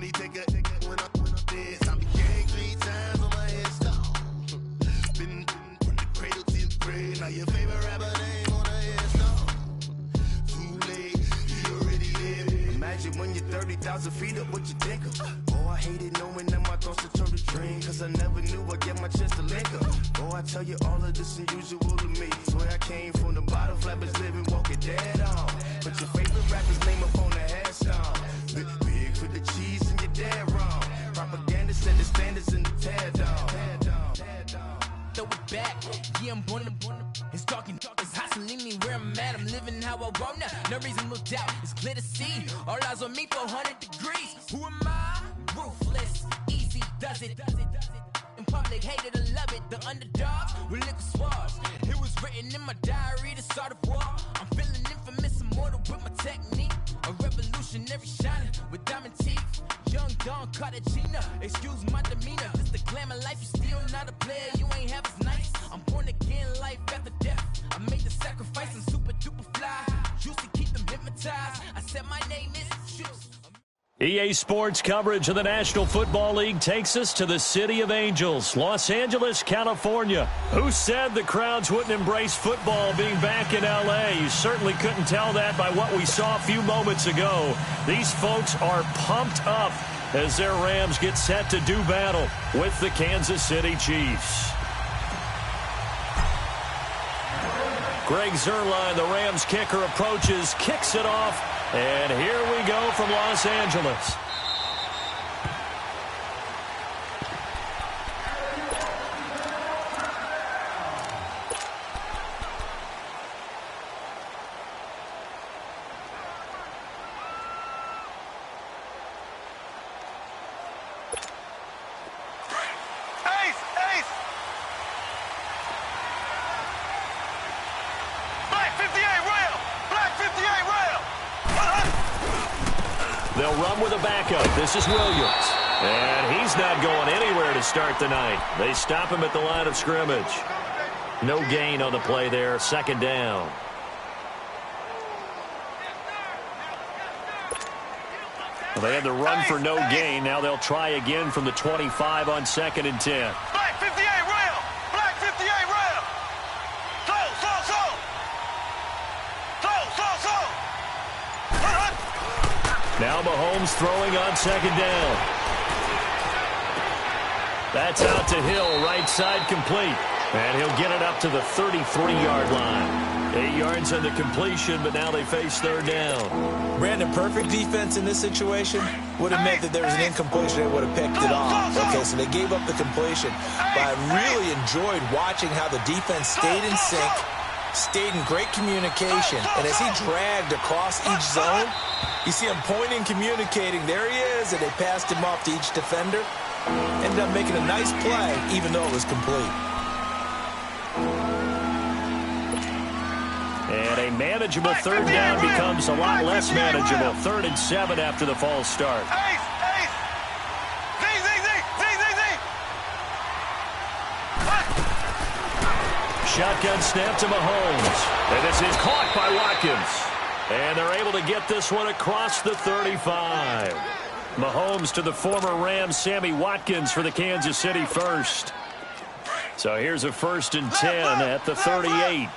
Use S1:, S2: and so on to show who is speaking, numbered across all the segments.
S1: only take a when I'm dead. Stop the gang 3 times on my headstone. Been from the cradle to the grave. Now your favorite rapper name on a headstone. Too late, you already there. Imagine when you're 30,000 feet up, what you think of? Oh, I hated knowing that my thoughts would turn to dream. Cause I never knew I'd get my chance to link up. Oh, I tell you all of this unusual to me. Swear I came from the bottom, flappers living, walking dead on. Put your favorite rapper's name up on the headstone. Big for the cheese and you're dead wrong. Propaganda set the standards in the tear down.
S2: Throw it back, yeah, I'm born to it's talking, it's hustling me where I'm at. I'm living how I want now. No reasonable doubt, it's clear to see. All eyes on me, 400 degrees. Who am I? Ruthless, easy, does it. In public, hate it or love it. The underdogs with liquor swabs. It was written in my diary to start a war. I'm feeling infamous, immortal with my technique. A revolutionary shining with diamond teeth. Young Don Cartagena, excuse my demeanor. This the glamour life, you still not a player. You ain't half as nice. I'm born again, life after death. I made the sacrifice, I'm super duper fly. Used to keep them hypnotized. I said my name is Juice.
S3: EA Sports coverage of the National Football League takes us to the City of Angels, Los Angeles, California. Who said the crowds wouldn't embrace football being back in L.A.? You certainly couldn't tell that by what we saw a few moments ago. These folks are pumped up as their Rams get set to do battle with the Kansas City Chiefs. Greg Zuerlein, the Rams kicker, approaches, kicks it off. And here we go from Los Angeles. They'll run with a backup. This is Williams. And he's not going anywhere to start the night. They stop him at the line of scrimmage. No gain on the play there. Second down. Well, they had the run for no gain. Now they'll try again from the 25 on 2nd and 10.
S4: Black 58 rail. Black 58 rail.
S3: Now Mahomes throwing on 2nd down. That's out to Hill, right side complete. And he'll get it up to the 33-yard line. 8 yards on the completion, but now they face 3rd down.
S5: Brandon, perfect defense in this situation would have meant that there was an incompletion. They would have picked it off. Okay, so they gave up the completion. But I really enjoyed watching how the defense stayed in sync, stayed in great communication. And as he dragged across each zone, you see him pointing, communicating. There he is, and they passed him off to each defender. Ended up making a nice play, even though it was complete.
S3: And a manageable 3rd down becomes a lot less manageable. 3rd and 7 after the false start. Shotgun snap to Mahomes. And this is caught by Watkins. And they're able to get this one across the 35. Mahomes to the former Rams, Sammy Watkins, for the Kansas City first. So here's a 1st and 10 at the 38.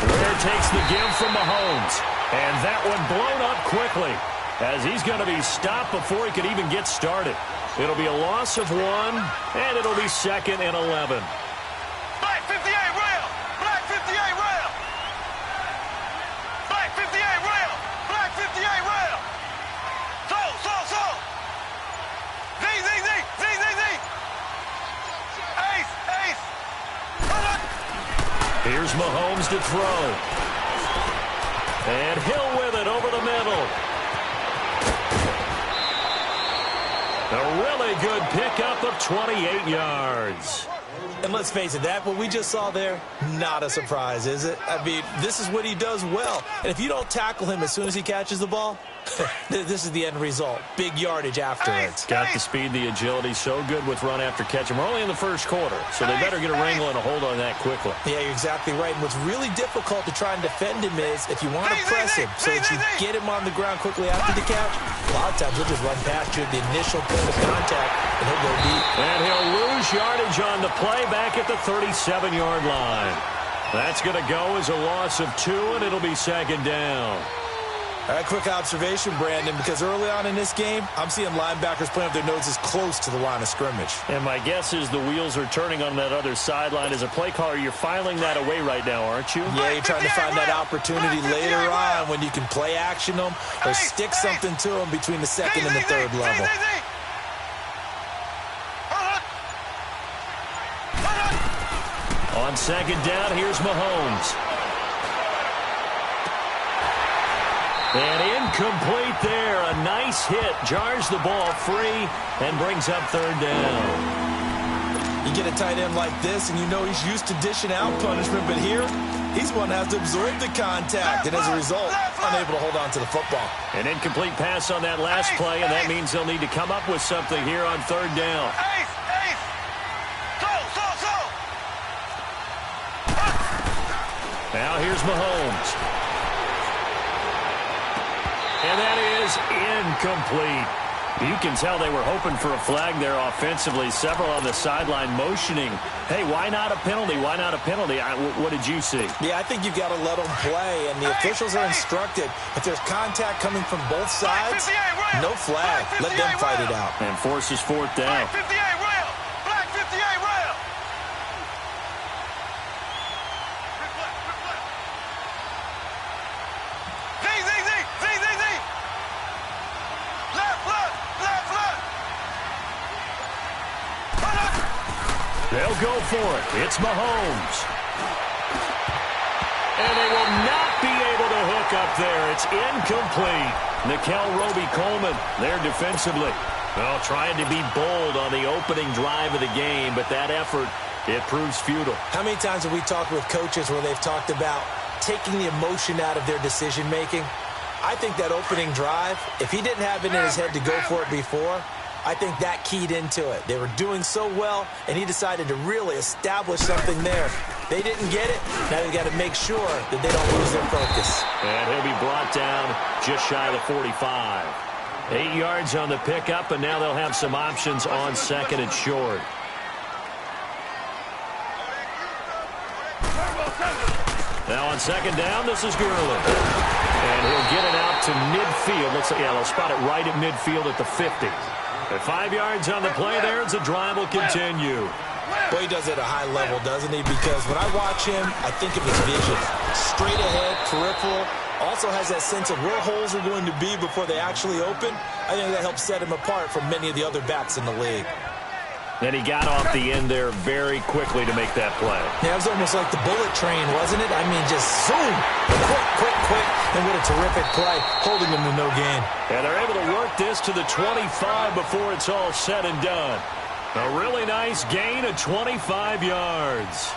S3: Ware takes the give from Mahomes. And that one blown up quickly, as he's going to be stopped before he could even get started. It'll be a loss of 1, and it'll be 2nd and 11.
S4: Black 58 rail. Black 58 rail. Black 58 rail. Black 58 rail. So. Z. Ace.
S3: Here's Mahomes to throw. And Hill with it over the middle. A really good pickup of 28 yards.
S5: And let's face it, what we just saw there, not a surprise, is it? I mean, this is what he does well. And if you don't tackle him as soon as he catches the ball, this is the end result. Big yardage afterwards.
S3: Got the speed, the agility, so good with run after catch. And we're only in the first quarter, so they better get a wrangle and a hold on that quickly.
S5: Yeah, you're exactly right. And what's really difficult to try and defend him is if you want to press him so that you get him on the ground quickly after the catch, a lot of times he'll just run past you at the initial point of contact, and he'll go deep.
S3: And he'll lose yardage on the play back at the 37-yard line. That's going to go as a loss of 2, and it'll be second down.
S5: All right, quick observation, Brandon, because early on in this game, I'm seeing linebackers playing with their noses close to the line of scrimmage.
S3: And my guess is the wheels are turning on that other sideline. As a play caller, you're filing that away right now, aren't you?
S5: Yeah, you're trying to find that opportunity later on when you can play action them or stick something to them between the second and the third level.
S3: On second down, here's Mahomes. And incomplete there. A nice hit. Jars the ball free and brings up third down.
S5: You get a tight end like this, and you know he's used to dishing out punishment, but here, he's one that has to absorb the contact, and as a result, unable to hold on to the football.
S3: An incomplete pass on that last play, and that means they'll need to come up with something here on third down. Now here's Mahomes. And that is incomplete. You can tell they were hoping for a flag there offensively. Several on the sideline motioning. Hey, why not a penalty? Why not a penalty? What did you see?
S5: Yeah, I think you've got to let them play, and the officials are instructed. If there's contact coming from both sides, no flag. Let them fight it out.
S3: And forces fourth down.
S4: Black 58 rail.
S3: They'll go for it. It's Mahomes. And they will not be able to hook up there. It's incomplete. Nickel Roby-Coleman there defensively. Well, trying to be bold on the opening drive of the game, but that effort, it proves futile.
S5: How many times have we talked with coaches where they've talked about taking the emotion out of their decision-making? I think that opening drive, if he didn't have it in his head to go for it before, I think that keyed into it. They were doing so well, and he decided to really establish something there. They didn't get it. Now they've got to make sure that they don't lose their focus.
S3: And he'll be brought down just shy of the 45. 8 yards on the pickup, and now they'll have some options on second and short. Now on second down, this is Gurley. And he'll get it out to midfield. Looks like, yeah, they'll spot it right at midfield at the 50. At 5 yards on the play there, the drive will continue.
S5: Boy, he does it at a high level, doesn't he? Because when I watch him, I think of his vision. Straight ahead, peripheral. Also has that sense of where holes are going to be before they actually open. I think that helps set him apart from many of the other backs in the league.
S3: And he got off the end there very quickly to make that play.
S5: Yeah, it was almost like the bullet train, wasn't it? I mean, just zoom, quick, and what a terrific play, holding them to no gain.
S3: And they're able to work this to the 25 before it's all said and done. A really nice gain of 25 yards.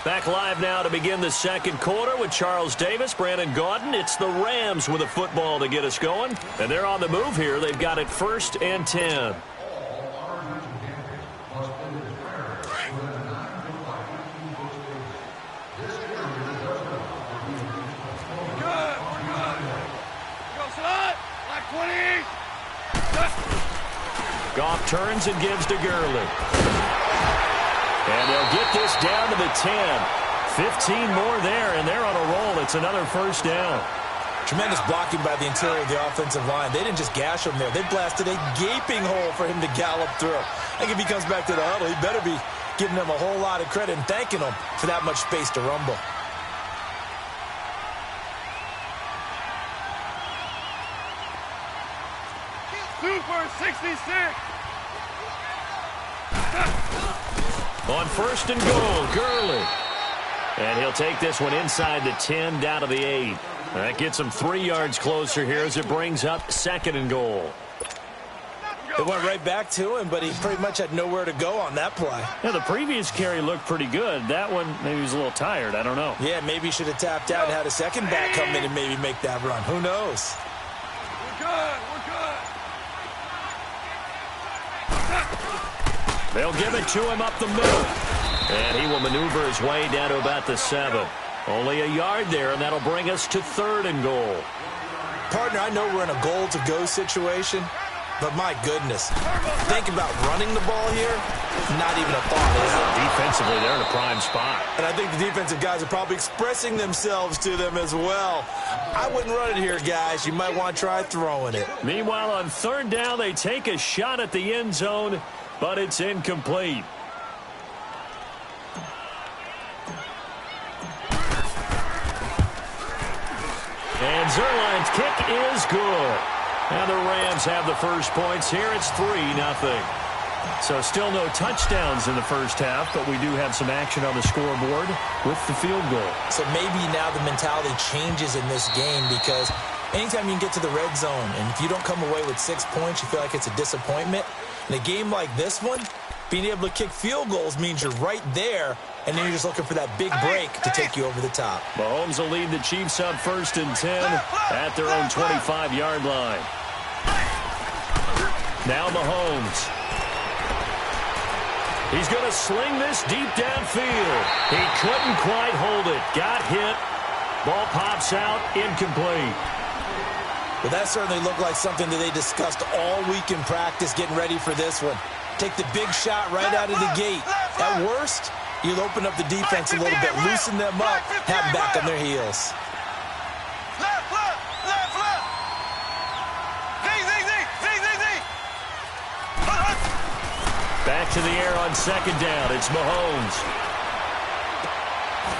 S3: Back live now to begin the second quarter with Charles Davis, Brandon Gaudin. It's the Rams with a football to get us going. And they're on the move here. They've got it 1st and 10. Goff turns and gives to Gurley. And they'll get this down to the 10. 15 more there, and they're on a roll. It's another first down.
S5: Tremendous blocking by the interior of the offensive line. They didn't just gash him there. They blasted a gaping hole for him to gallop through. I think if he comes back to the huddle, he better be giving them a whole lot of credit and thanking them for that much space to rumble.
S4: Super 66.
S3: On 1st and goal, Gurley. And he'll take this one inside the 10, down to the 8. That gets him 3 yards closer here as it brings up 2nd and goal.
S5: It went right back to him, but he pretty much had nowhere to go on that play.
S3: Yeah, the previous carry looked pretty good. That one, maybe he was a little tired. I don't know.
S5: Yeah, maybe he should have tapped out and had a second back come in and maybe make that run. Who knows?
S4: We're good. We're good.
S3: They'll give it to him up the middle. And he will maneuver his way down to about the 7. Only a yard there, and that'll bring us to 3rd and goal.
S5: Partner, I know we're in a goal-to-go situation, but my goodness, think about running the ball here, not even a thought, is it?
S3: Defensively, they're in a prime spot.
S5: And I think the defensive guys are probably expressing themselves to them as well. I wouldn't run it here, guys. You might want to try throwing it.
S3: Meanwhile, on 3rd down, they take a shot at the end zone, but it's incomplete. And Zerline's kick is good. And the Rams have the first points here. It's 3-0. So still no touchdowns in the first half, but we do have some action on the scoreboard with the field goal. So
S5: maybe now the mentality changes in this game because anytime you can get to the red zone, and if you don't come away with 6 points, you feel like it's a disappointment. In a game like this one, being able to kick field goals means you're right there, and then you're just looking for that big break to take you over the top.
S3: Mahomes will lead the Chiefs up 1st and 10 at their own 25-yard line. Now Mahomes. He's going to sling this deep downfield. He couldn't quite hold it. Got hit. Ball pops out. Incomplete.
S5: Well, that certainly looked like something that they discussed all week in practice getting ready for this one. Take the big shot right out of the gate. At worst, you'll open up the defense a little bit, loosen them up, have them back on their heels.
S3: Back to the air on 2nd down. It's Mahomes.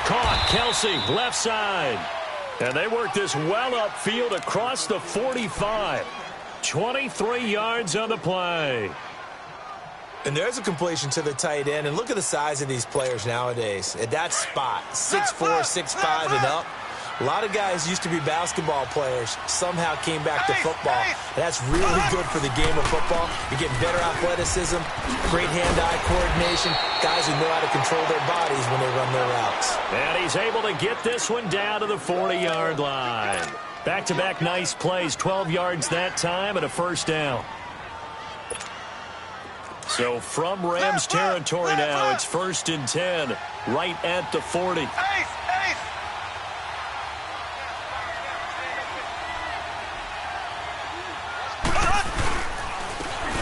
S3: Caught. Kelsey, left side. And they work this well upfield across the 45. 23 yards on the play.
S5: And there's a completion to the tight end. And look at the size of these players nowadays. At that spot, 6'4", 6'5", and up. A lot of guys used to be basketball players, somehow came back to football. And that's really good for the game of football. You're getting better athleticism, great hand-eye coordination, guys who know how to control their bodies when they run their routes.
S3: And he's able to get this one down to the 40-yard line. Back-to-back nice plays, 12 yards that time and a 1st down. So from Rams territory now, it's 1st and 10, right at the 40.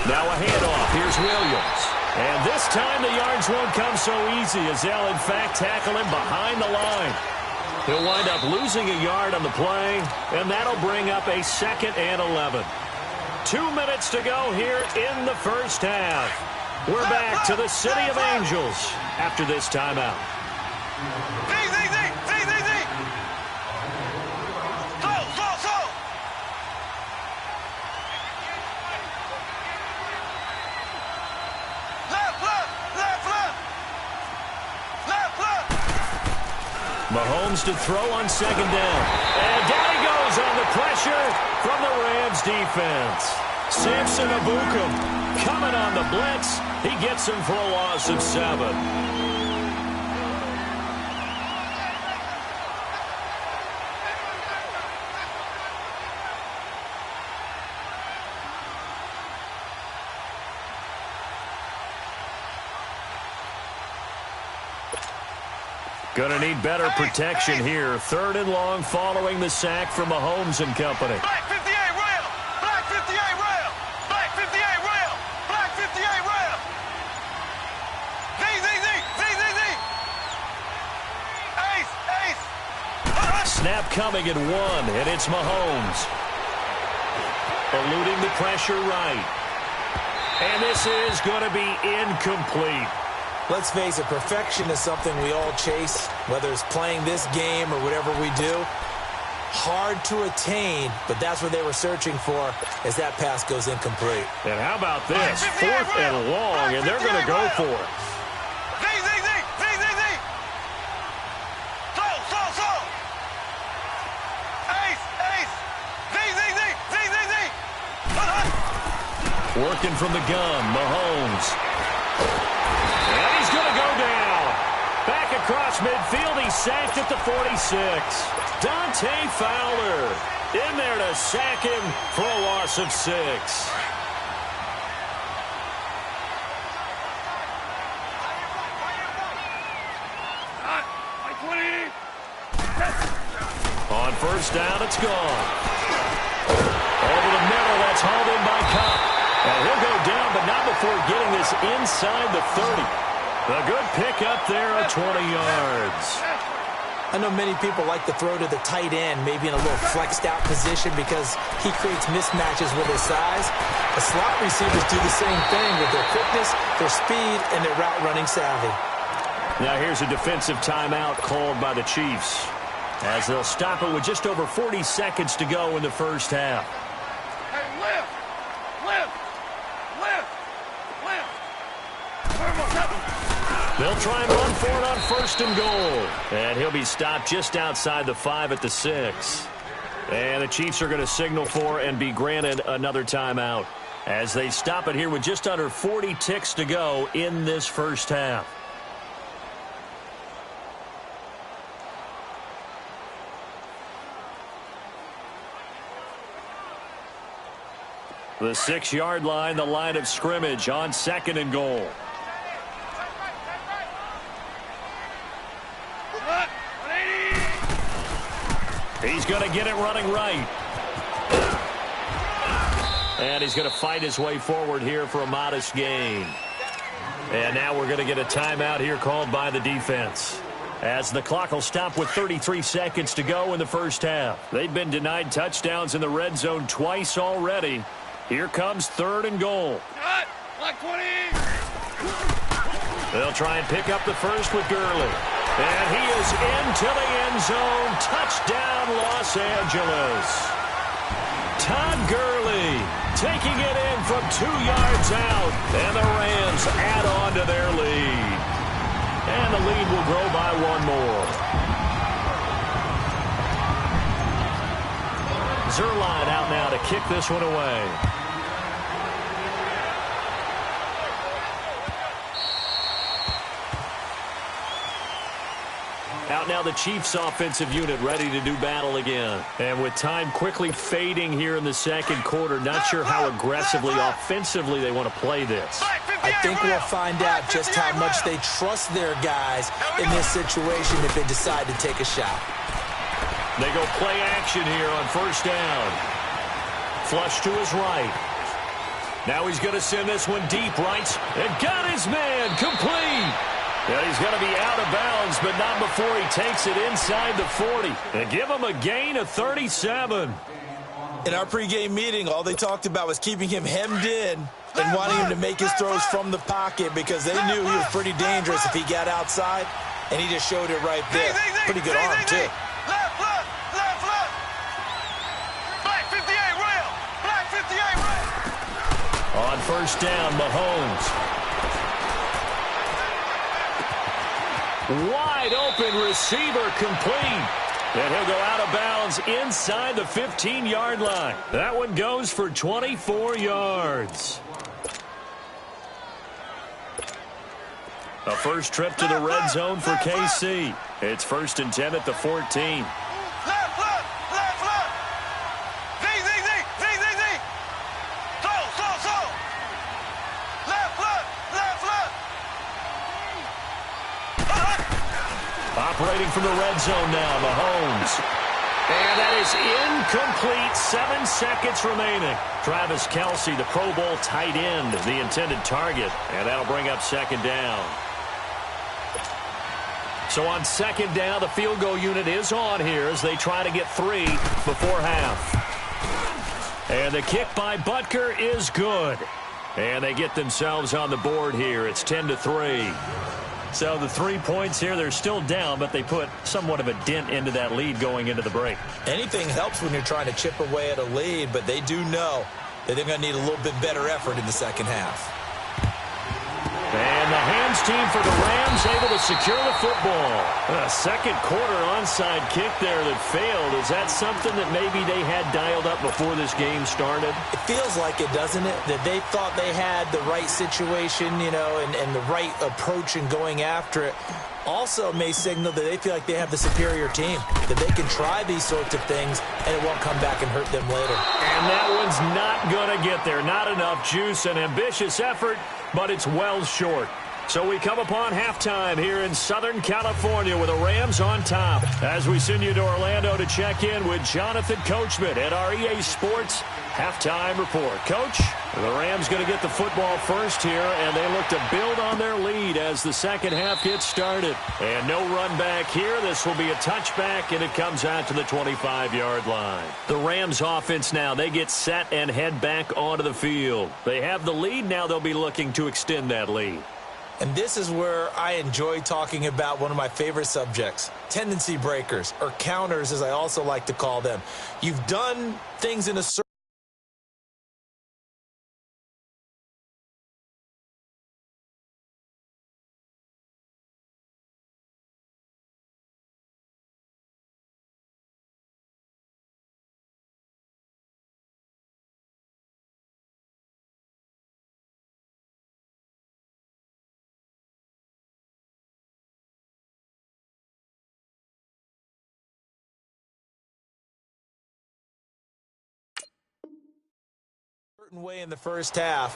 S3: Now a handoff. Here's Williams. And this time the yards won't come so easy as they'll, in fact, tackle him behind the line. He'll wind up losing a yard on the play, and that'll bring up a 2nd and 11. 2 minutes to go here in the first half. We're back to the City of Angels after this timeout. Mahomes to throw on 2nd down. And down he goes on the pressure from the Rams defense. Samson Abukum coming on the blitz. He gets him for a loss of 7. Going to need better protection here. 3rd and long following the sack from Mahomes and company.
S4: Black 58 rail. Black 58 rail. Black 58 rail. Black 58 rail. Z. Ace.
S3: Snap coming at 1, and it's Mahomes. Eluding the pressure right. And this is going to be incomplete.
S5: Let's face it, perfection is something we all chase, whether it's playing this game or whatever we do. Hard to attain, but that's what they were searching for as that pass goes incomplete.
S3: And how about this? 4th and long, and they're going to go for it. Working from the gun, Mahomes. And he's going to go down. Back across midfield, he's sacked at the 46. Dante Fowler in there to sack him for a loss of 6. On first down, it's gone. Over the middle, that's hauled in by Cup. And he'll go down, but not before getting this inside the 30. A good pickup there of 20 yards.
S5: I know many people like to throw to the tight end, maybe in a little flexed out position because he creates mismatches with his size. The slot receivers do the same thing with their quickness, their speed, and their route running savvy.
S3: Now here's a defensive timeout called by the Chiefs, as they'll stop it with just over 40 seconds to go in the first half.
S4: Hey, lift!
S3: They'll try and run for it on first and goal. And he'll be stopped just outside the 5 at the 6. And the Chiefs are going to signal for and be granted another timeout as they stop it here with just under 40 ticks to go in this first half. The 6-yard line, the line of scrimmage on second and goal. He's going to get it running right. And he's going to fight his way forward here for a modest gain. And now we're going to get a timeout here called by the defense, as the clock will stop with 33 seconds to go in the first half. They've been denied touchdowns in the red zone twice already. Here comes third and goal.
S4: Like 20.
S3: They'll try and pick up the first with Gurley. And he is into the end zone. Touchdown, Los Angeles. Todd Gurley taking it in from 2 yards out. And the Rams add on to their lead. And the lead will grow by 1 more. Zerline out now to kick this one away. Out now the Chiefs offensive unit ready to do battle again. And with time quickly fading here in the second quarter, not sure how aggressively, offensively they want to play this.
S5: I think we'll find out just how much they trust their guys in this situation if they decide to take a shot.
S3: They go play action here on first down. Flush to his right. Now he's going to send this one deep right. And got his man complete. Yeah, he's going to be out of bounds, but not before he takes it inside the 40. And give him a gain of 37.
S5: In our pregame meeting, all they talked about was keeping him hemmed in and wanting him to make his throws from the pocket because they knew he was pretty dangerous if he got outside, and he just showed it right there. Pretty good arm, too.
S4: Left. Black 58 rail. Black 58 rail.
S3: On first down, Mahomes. Wide open receiver complete. And he'll go out of bounds inside the 15-yard line. That one goes for 24 yards. A first trip to the red zone for KC. It's first and 10 at the 14. Operating from the red zone now, Mahomes. And that is incomplete. 7 seconds remaining. Travis Kelce, the Pro Bowl tight end, the intended target. And that'll bring up second down. So on second down, the field goal unit is on here as they try to get 3 before half. And the kick by Butker is good. And they get themselves on the board here. It's 10-3. So the 3 points here, they're still down, but they put somewhat of a dent into that lead going into the break.
S5: Anything helps when you're trying to chip away at a lead, but they do know that they're going to need a little bit better effort in the second half.
S3: And the hands team for the Rams able to secure the football. A second quarter onside kick there that failed. Is that something that maybe they had dialed up before this game started?
S5: It feels like it, doesn't it? That they thought they had the right situation, you know, and the right approach in going after it. Also may signal that they feel like they have the superior team, that they can try these sorts of things and it won't come back and hurt them later.
S3: And that one's not going to get there. Not enough juice. An ambitious effort, but it's well short. So we come upon halftime here in Southern California with the Rams on top. As we send you to Orlando to check in with Jonathan Coachman at our EA Sports Halftime Report. Coach, the Rams going to get the football first here, and they look to build on their lead as the second half gets started. And no run back here. This will be a touchback, and it comes out to the 25-yard line. The Rams offense now, they get set and head back onto the field. They have the lead. Now they'll be looking to extend that lead.
S5: And this is where I enjoy talking about one of my favorite subjects, tendency breakers, or counters as I also like to call them. You've done things in a certain way in the first half,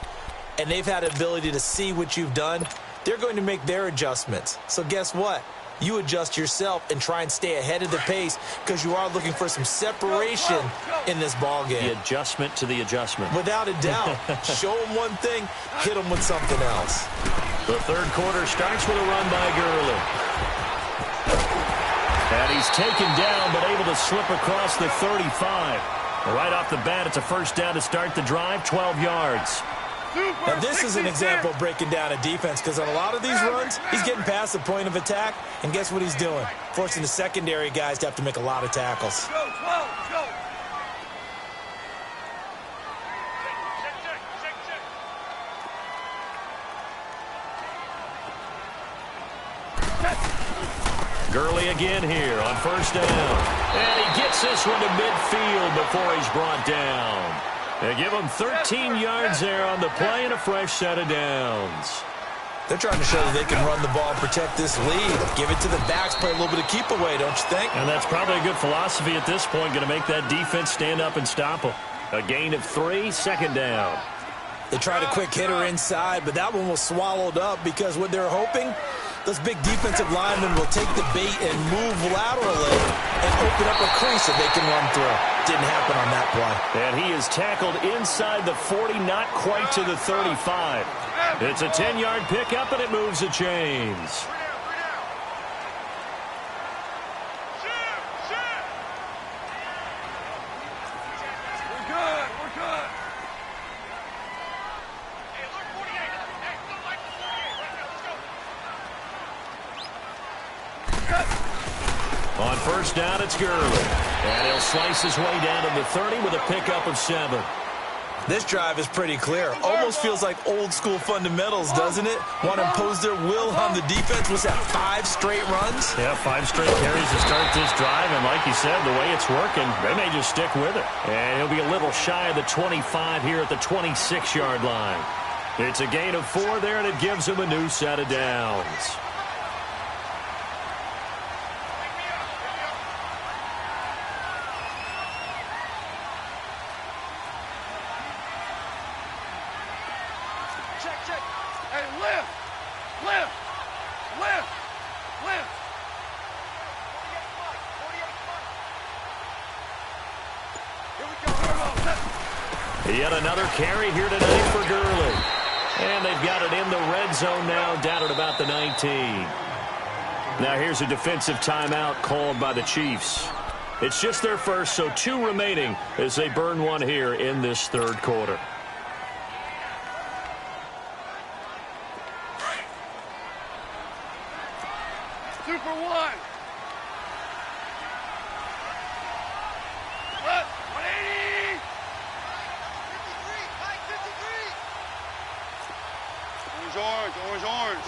S5: and they've had the ability to see what you've done, they're going to make their adjustments. So guess what? You adjust yourself and try and stay ahead of the pace because you are looking for some separation in this ball game.
S3: The adjustment to the adjustment.
S5: Without a doubt. Show them one thing, hit them with something else.
S3: The third quarter starts with a run by Gurley. And he's taken down but able to slip across the 35. Right off the bat, it's a first down to start the drive, 12 yards.
S5: Now, this is an example of breaking down a defense because on a lot of these runs, he's getting past the point of attack, and guess what he's doing? Forcing the secondary guys to have to make a lot of tackles.
S3: Gurley again here on first down. And he gets this one to midfield before he's brought down. They give him 13 yards there on the play and a fresh set of downs.
S5: They're trying to show that they can run the ball and protect this lead. Give it to the backs, play a little bit of keep away, don't you think?
S3: And that's probably a good philosophy at this point, going to make that defense stand up and stop them. A gain of 3, second down.
S5: They tried a quick hitter inside, but that one was swallowed up because what they're hoping, those big defensive linemen will take the bait and move laterally and open up a crease that they can run through. Didn't happen on that play.
S3: And he is tackled inside the 40, not quite to the 35. It's a 10-yard pickup, and it moves the chains. On first down, it's Gurley. And he'll slice his way down to the 30 with a pickup of 7.
S5: This drive is pretty clear. Almost feels like old school fundamentals, doesn't it? Want to impose their will on the defense. Was that 5 straight runs?
S3: Yeah, 5 straight carries to start this drive. And like you said, the way it's working, they may just stick with it. And he'll be a little shy of the 25 here at the 26-yard line. It's a gain of 4 there, and it gives him a new set of downs. Yet another carry here tonight for Gurley. And they've got it in the red zone now, down at about the 19. Now here's a defensive timeout called by the Chiefs. It's just their first, so 2 remaining as they burn one here in this third quarter.
S4: Orange.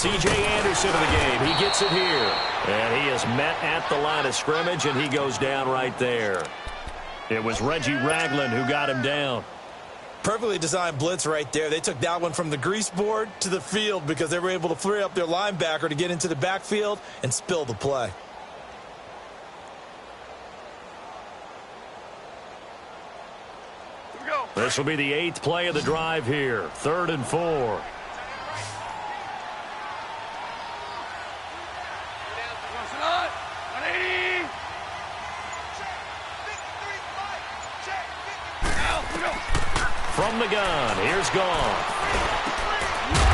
S3: C.J. Anderson of the game. He gets it here. And he is met at the line of scrimmage, and he goes down right there. It was Reggie Ragland who got him down.
S5: Perfectly designed blitz right there. They took that one from the grease board to the field because they were able to free up their linebacker to get into the backfield and spill the play.
S4: Here we go.
S3: This will be the 8th play of the drive here. 3rd and 4. From the gun, here's Gone.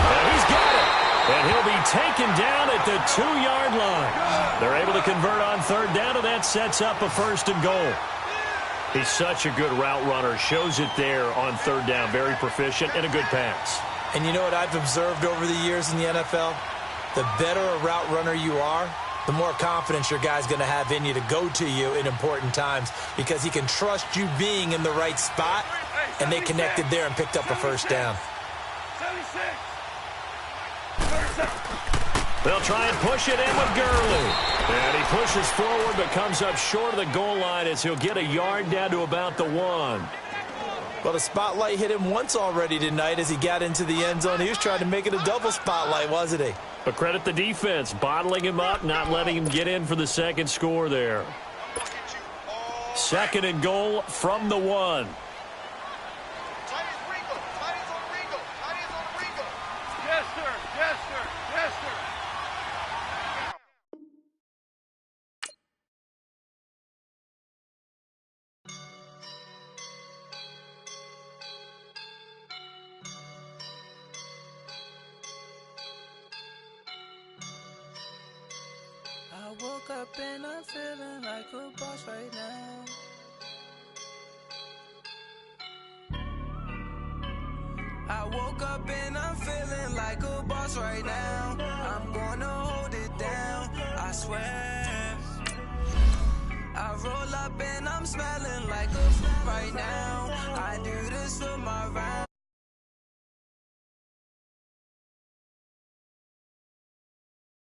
S3: And he's got it. And he'll be taken down at the 2-yard line. They're able to convert on 3rd down, and that sets up a 1st and goal. He's such a good route runner. Shows it there on 3rd down. Very proficient and a good pass.
S5: And you know what I've observed over the years in the NFL? The better a route runner you are, the more confidence your guy's going to have in you to go to you in important times because he can trust you being in the right spot, and they connected there and picked up a 1st down.
S4: 76.
S3: They'll try and push it in with Gurley. And he pushes forward but comes up short of the goal line as he'll get a yard down to about the 1.
S5: Well, the spotlight hit him once already tonight as he got into the end zone. He was trying to make it a double spotlight, wasn't he?
S3: But credit the defense, bottling him up, not letting him get in for the 2nd score there. 2nd and goal from the 1.
S4: Yes, sir. Yes, sir. Yes, sir.
S2: I woke up and I'm feeling like a boss right now. I woke up and I'm feeling like a boss right now. I'm gonna hold it down, I swear. I roll up and I'm smelling like a right now. I do this for my round.